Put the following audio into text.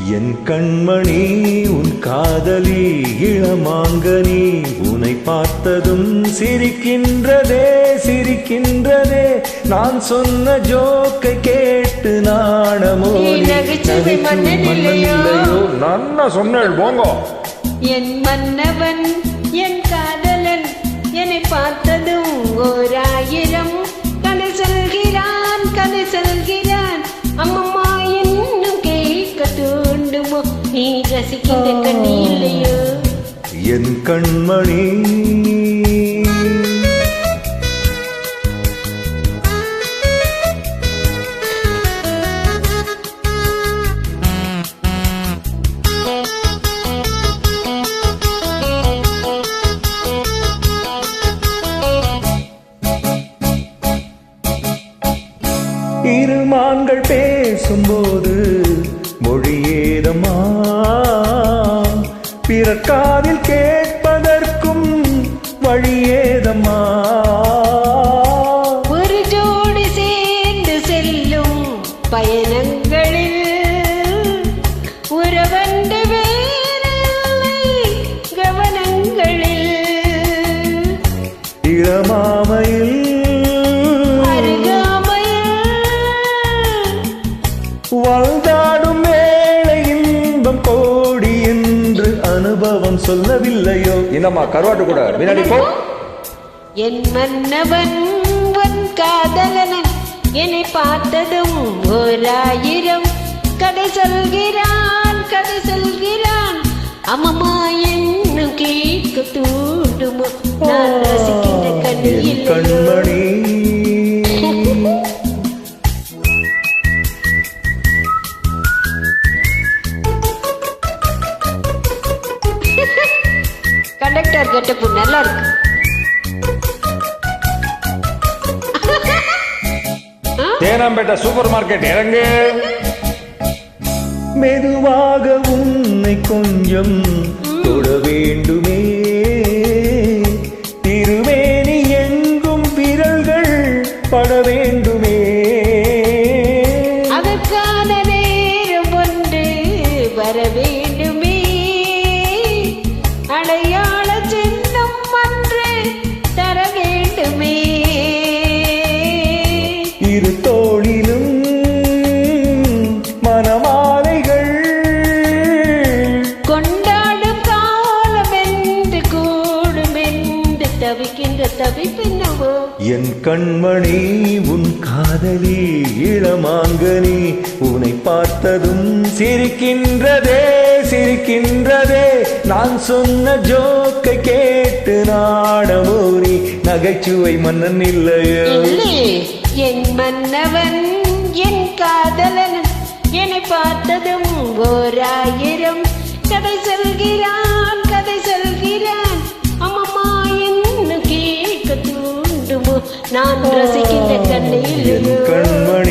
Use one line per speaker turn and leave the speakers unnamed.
என் கண்மணி உன் காதலி இளமாங்கனி உன்னை பார்த்ததும் சிரிக்கின்றதே சிரிக்கின்றதே நான் சொன்ன ஜோக்கை கேட்டு நாணமோ நான் சொன்னேன் போங்க
என் மன்னவன் என் காதலன் என்னை பார்த்ததும் ஓர் ஆயிரம் கதை சொல்கிறான் கதை சொல்கிறான் அம்மம்மா இன்னும் கேட்க தூண்டுமோ நீ ரசிக்கின்ற கண்ணி இல்லையோ
என் கண்மணி இரு மான்கள் பேசும்போது மொழியேதம்மா பிறர் காதில் கேட்பதற்கும் வழியேதம்மா
ஒரு ஜோடி சேர்ந்து செல்லும் பயணங்களில் உறவண்டு வேறில்லை கவனங்களில்
இளமாமையில் வாழ்ந்தாடும் வேளை இன்பம் கோடி என்று அனுபவம் சொல்லவில்லையோ என்னம்மா கருவாட்டு கூட வினாடி போ
என் மன்னவன் உன் காதலனன் என்னை பார்த்ததும் ஓர் ஆயிரம் கதை சொல்கிறான் கதை சொல்கிறான் அம்மம்மா இன்னும் கேட்க தூண்டுமோ நான் ரசிக்கின்ற கண்ணில்
கண்மணி
கண்டக்டர் கெட்டப்பு நல்லா இருக்கு
தேனாம்பேட்டை சூப்பர் மார்க்கெட் இறங்கு மெதுவாக உன்னை கொஞ்சம் தொட வேண்டுமே திருவேணி எங்கும் விரல்கள் பட வேண்டுமே
அதற்கான நேரம் ஒன்று வர வேண்டுமே அடையாள சின்னம் ஒன்று தர வேண்டுமே
இரு தோளிலும் மனமாலைகள்
கொண்டாடும் காலம் என்று கூடும் என்று தவிக்கின்ற தவிப்பென்னவோ
என் கண்மணி உன் காதலி இளமாங்கனி உன்னை பார்த்ததும் சிரிக்கின்றதே சிரிக்கின்றதே நான் சொன்ன ஜோக்கை கேட்டு நாடமோரி நகைச்சுவை மன்னன் இல்லையோ
என் மன்னவன் என் காதலன் என்னை பார்த்ததும் ஓர் ஆயிரம் கதை சொல்கிறான் கதை சொல்கிறான் அம்மம்மா இன்னும் கேட்க தூண்டுமோ நான் ரசிக்கின்ற கண்ணில்
கண்மணி